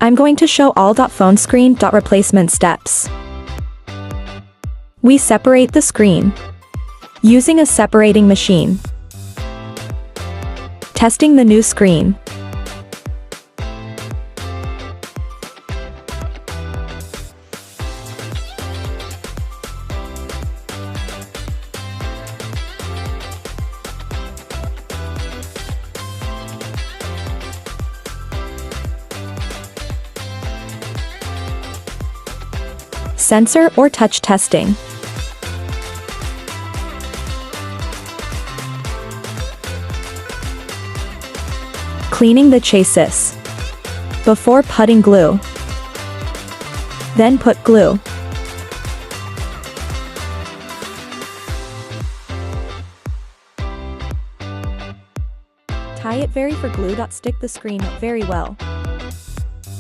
I'm going to show all phone screen replacement steps. We separate the screen using a separating machine. Testing the new screen. Sensor or touch testing. Cleaning the chassis. Before putting glue. Then put glue. Tie it very for glue. Stick the screen very well.